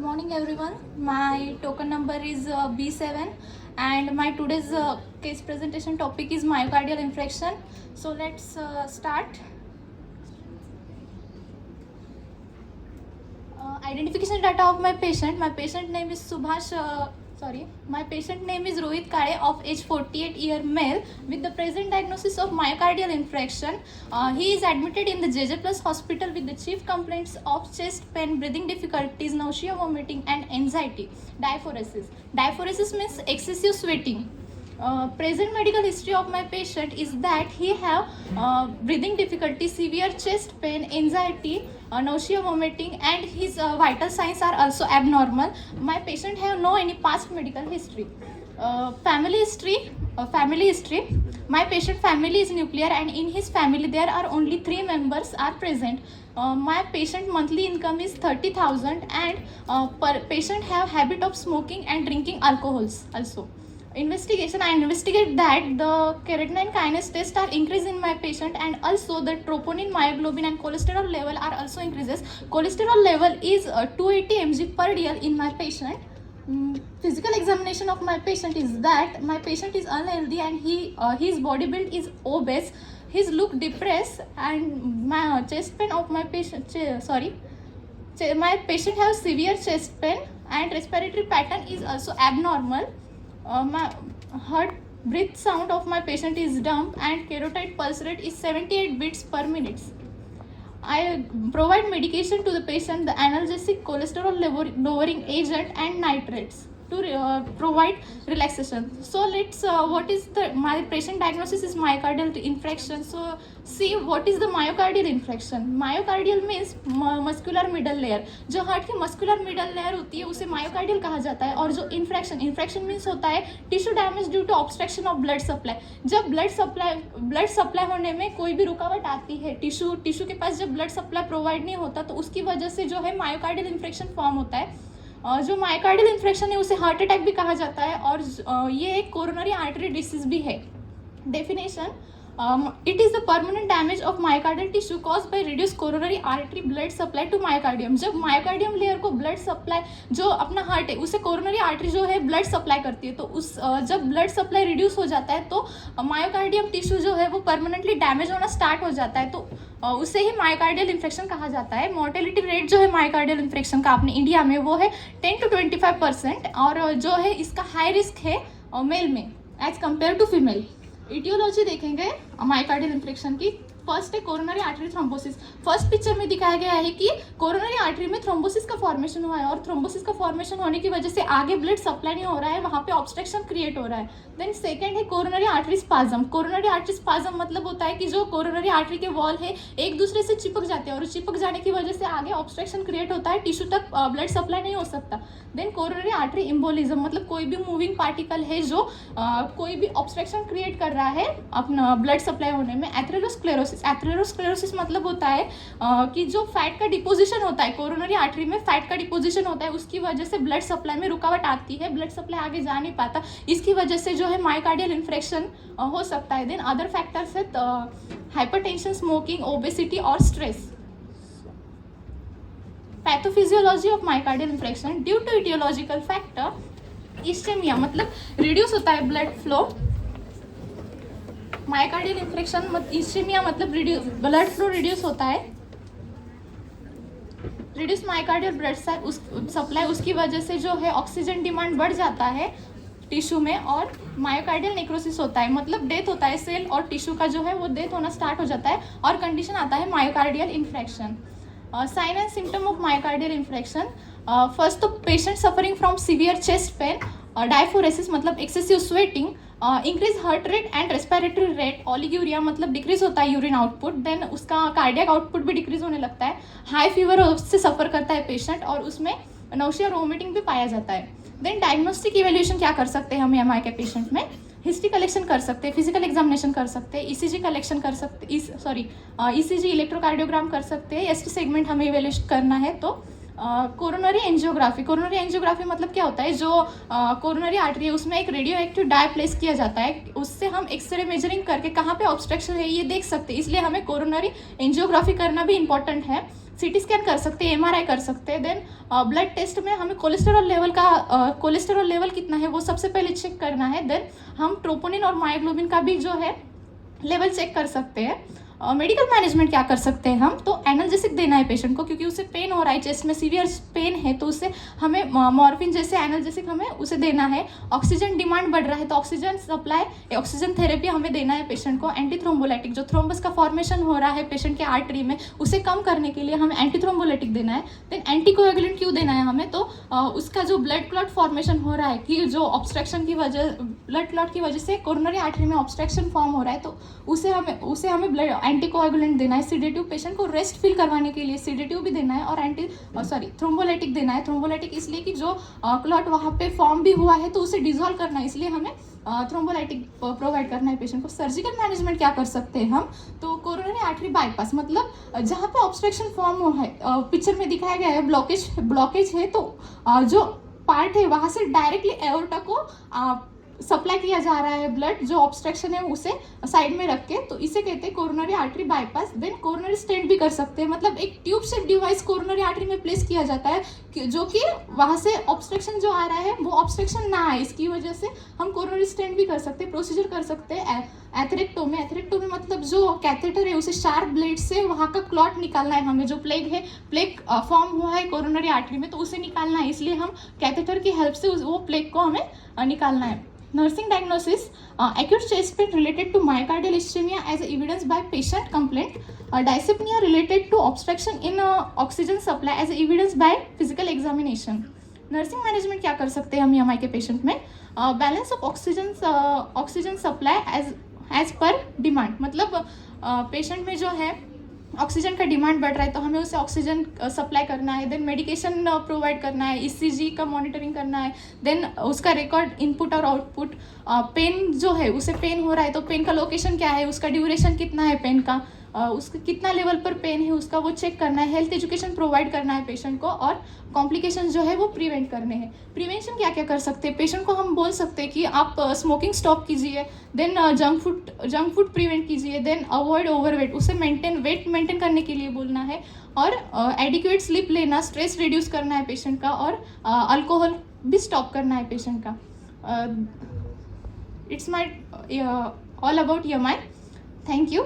morning everyone. My token number is B7 and my today's case presentation topic is myocardial infarction. So let's start. Identification data of my patient. My patient name is My patient name is Rohit Kale of age 48-year male with the present diagnosis of myocardial infarction. He is admitted in the JJ Plus hospital with the chief complaints of chest pain, breathing difficulties, nausea, vomiting and anxiety. Diaphoresis. Diaphoresis means excessive sweating. Present medical history of my patient is that he have breathing difficulty, severe chest pain, anxiety, nausea, vomiting, and his vital signs are also abnormal. My patient have no any past medical history. Family history. My patient family is nuclear and in his family there are only 3 members are present. My patient monthly income is 30,000 and patient have habit of smoking and drinking alcohols also. Investigation, I investigate that the creatinine kinase test are increased in my patient and also the troponin, myoglobin and cholesterol level are also increases. Cholesterol level is 280 mg per dl in my patient. Physical examination of my patient is that my patient is unhealthy and his body build is obese. His look depressed and my chest pain of my patient my patient has severe chest pain and respiratory pattern is also abnormal. My heart breath sound of my patient is dumb and carotid pulse rate is 78 beats per minute. I provide medication to the patient, the analgesic, cholesterol lowering agent and nitrates to provide relaxation. So let's what is my patient diagnosis is myocardial infarction. So see what is the myocardial infarction. Myocardial means muscular middle layer. जो heart की muscular middle layer होती है उसे myocardial कहा जाता है. और जो इन्फ्रैक्शन मीन्स होता है tissue damage due to obstruction of blood supply. जब ब्लड सप्लाई होने में कोई भी रुकावट आती है, टिश्यू के पास जब ब्लड सप्लाई प्रोवाइड नहीं होता तो उसकी वजह से जो है मायोकार्डियल इन्फ्रैक्शन फॉर्म होता है. जो मायोकार्डियल इन्फ्रैक्शन है उसे हार्ट अटैक भी कहा जाता है और ये एक कोरोनरी आर्टरी डिसीज भी है. Definition, it is the permanent damage of myocardial tissue caused by reduced coronary artery blood supply to myocardium. जब मायोकार्डियम लेयर को ब्लड सप्लाई जो अपना हार्ट है उसे कोरोनरी आर्टरी जो है ब्लड सप्लाई करती है तो उस जब ब्लड सप्लाई रिड्यूस हो जाता है तो मायोकार्डियम टिश्यू जो है वो परमानेंटली डैमेज होना स्टार्ट हो जाता है तो उसे ही मायोकार्डियल इन्फेक्शन कहा जाता है. मोर्टेलिटी रेट जो है मायोकार्डियल इन्फेक्शन का अपने इंडिया में वो है 10 to 25% और जो है इसका हाई रिस्क है मेल में as compare to female. Etiology देखेंगे मायोकार्डियल इन्फेक्शन की. फर्स्ट है coronary artery thrombosis. First picture में दिखाया गया है कि कोरोनरी आर्टरी में थ्रोम्बोसिस का फॉर्मेशन हुआ है और थ्रोम्बोसिस का फॉर्मेशन होने की वजह से आगे ब्लड सप्लाई नहीं हो रहा है, वहाँ पे ऑब्स्ट्रक्शन क्रिएट हो रहा है. देन सेकंड है coronary artery spasm. Coronary artery spasm मतलब होता है कि जो कोरोनरी आर्टरी के वॉल है एक दूसरे से चिपक जाते हैं और चिपक जाने की वजह से आगे ऑब्स्ट्रक्शन क्रिएट होता है, टिश्यू तक ब्लड सप्लाई नहीं हो सकता. देन कोरोनरी आर्टरी इम्बोलिज्म मतलब कोई भी मूविंग पार्टिकल है जो कोई भी ऑब्स्ट्रक्शन क्रिएट कर रहा है अपना ब्लड सप्लाई होने में. एथेरोस्क्लेरोसिस मतलब होता है कि जो फैट का डिपोजिशन होता है कोरोनरी आर्टरी में, फैट का डिपोजिशन होता है उसकी वजह से ब्लड सप्लाई में रुकावट आती है, ब्लड सप्लाई आगे जा नहीं पाता, इसकी वजह से जो है मायोकार्डियल इन्फ्रेक्शन हो सकता है. देन अदर फैक्टर्स है हाइपरटेंशन, स्मोकिंग, ओबेसिटी और stress. Pathophysiology of myocardial infarction due to etiological factor. Ischemia मतलब रिड्यूस होता है blood flow. Myocardial infarction ischemia मतलब ब्लड फ्लो रिड्यूस होता है. रिड्यूस मायोकार्डियल ब्लड सप्लाई उसकी वजह से जो है ऑक्सीजन डिमांड बढ़ जाता है टिश्यू में और मायोकार्डियल नेक्रोसिस होता है मतलब डेथ होता है, सेल और टिश्यू का जो है वो डेथ होना स्टार्ट हो जाता है और कंडीशन आता है myocardial infarction. Sign and symptom of myocardial infarction. First तो patient suffering from severe chest pain, diaphoresis मतलब excessive sweating, increase heart rate and respiratory rate, oliguria मतलब डिक्रीज होता है यूरिन आउटपुट, देन उसका कार्डियक आउटपुट भी decrease होने लगता है, हाई फीवर से सफ़र करता है पेशेंट और उसमें नौशिया और वोमिटिंग भी पाया जाता है. देन डायग्नोस्टिक इवेल्यूशन क्या कर सकते हैं हम एमआई के पेशेंट में. हिस्ट्री कलेक्शन कर सकते हैं, फिजिकल एग्जामिनेशन कर सकते हैं, ईसीजी कलेक्शन कर सकते ईसीजी इलेक्ट्रोकार्डियोग्राम कर सकते हैं. एसटी सेगमेंट हमें इवेल्यूशन करना है तो कोरोनरी एंजियोग्राफी मतलब क्या होता है, जो कोरोनरी आर्टरी है उसमें एक रेडियो एक्टिव डाई प्लेस किया जाता है, उससे हम एक्सरे मेजरिंग करके कहाँ पे ऑब्स्ट्रक्शन है ये देख सकते हैं, इसलिए हमें कोरोनरी एंजियोग्राफी करना भी इंपॉर्टेंट है। सीटी स्कैन कर सकते हैं, एमआरआई कर सकते हैं। देन ब्लड टेस्ट में हमें कोलेस्टेरॉल लेवल कितना है वो सबसे पहले चेक करना है। देन हम ट्रोपोनिन और मायोग्लोबिन का भी जो है लेवल चेक कर सकते हैं। मेडिकल मैनेजमेंट क्या कर सकते हैं हम, तो एनाल्जेसिक देना है पेशेंट को, क्योंकि उसे पेन हो रहा है, चेस्ट में सीवियर पेन है, तो उससे हमें मॉर्फिन जैसे एनाल्जेसिक हमें उसे देना है। ऑक्सीजन डिमांड बढ़ रहा है तो ऑक्सीजन सप्लाई, ऑक्सीजन थेरेपी हमें देना है पेशेंट को। एंटी थ्रोम्बोलाइटिक, जो थ्रोम्बस का फॉर्मेशन हो रहा है पेशेंट के आर्टरी में, उसे कम करने के लिए हमें एंटी थ्रोम्बोलाइटिक देना है। देन एंटीकोएगुलेंट क्यों देना है हमें, तो उसका जो ब्लड क्लॉट फॉर्मेशन हो रहा है, कि जो ऑब्स्ट्रक्शन की वजह, ब्लड क्लॉट की वजह से कोरोनरी आर्टरी में ऑब्स्ट्रक्शन फॉर्म हो रहा है, तो उसे हमें ब्लड एंटीकोएगुलेंट देना है। सीडेटिव, पेशेंट को रेस्ट फील करवाने के लिए सीडेटिव भी देना है, और थ्रोम्बोलाइटिक देना है। थ्रोम्बोलाइटिक इसलिए कि जो क्लॉट वहाँ पे फॉर्म भी हुआ है तो उसे डिजोल्व करना है, इसलिए हमें थ्रोम्बोलाइटिक प्रोवाइड करना है पेशेंट को। सर्जिकल मैनेजमेंट क्या कर सकते हैं हम, तो कोरोनरी आर्टरी बाईपास, मतलब जहाँ पे ऑब्स्ट्रक्शन फॉर्म हुआ है, पिक्चर में दिखाया गया है ब्लॉकेज है, तो जो पार्ट है वहाँ से डायरेक्टली एओर्टा को सप्लाई किया जा रहा है ब्लड, जो ऑब्स्ट्रक्शन है उसे साइड में रख के, तो इसे कहते हैं coronary artery bypass. Then coronary stent भी कर सकते हैं, मतलब एक tube shape device coronary artery में प्लेस किया जाता है, जो कि वहाँ से ऑब्स्ट्रक्शन जो आ रहा है वो ऑब्स्ट्रक्शन ना आए, इसकी वजह से हम कोरोनरी स्टेंट भी कर सकते हैं। प्रोसीजर कर सकते हैं एथरेक्टोमी मतलब जो कैथेटर है उसे शार्प ब्लेड से वहाँ का क्लॉट निकालना है हमें, जो प्लेग फॉर्म हुआ है कोरोनरी आर्टरी में, तो उसे निकालना है, इसलिए हम कैथेटर की हेल्प से वो प्लेग को हमें निकालना है। Nursing diagnosis, acute chest pain related to myocardial ischemia as evidenced by patient complaint, dyspnea related to obstruction in oxygen supply as evidenced by physical examination. Nursing management क्या कर सकते हैं हम EMI के पेशेंट में, balance of oxygen supply as per demand, मतलब patient में जो है ऑक्सीजन का डिमांड बढ़ रहा है तो हमें उसे ऑक्सीजन सप्लाई करना है। देन मेडिकेशन प्रोवाइड करना है, ECG का मॉनिटरिंग करना है। देन उसका रिकॉर्ड इनपुट और आउटपुट, पेन जो है उसे पेन हो रहा है तो पेन का लोकेशन क्या है, उसका ड्यूरेशन कितना है पेन का, उसका कितना लेवल पर पेन है उसका वो चेक करना है। हेल्थ एजुकेशन प्रोवाइड करना है पेशेंट को, और कॉम्प्लिकेशन जो है वो प्रिवेंट करने हैं। प्रिवेंशन क्या क्या कर सकते हैं, पेशेंट को हम बोल सकते हैं कि आप स्मोकिंग स्टॉप कीजिए, देन जंक फूड प्रिवेंट कीजिए, देन अवॉइड ओवरवेट, उसे वेट मेंटेन करने के लिए बोलना है, और एडिक्वेट स्लीप लेना, स्ट्रेस रिड्यूस करना है पेशेंट का, और अल्कोहल भी स्टॉप करना है पेशेंट का। It's my all about EMI. Thank you.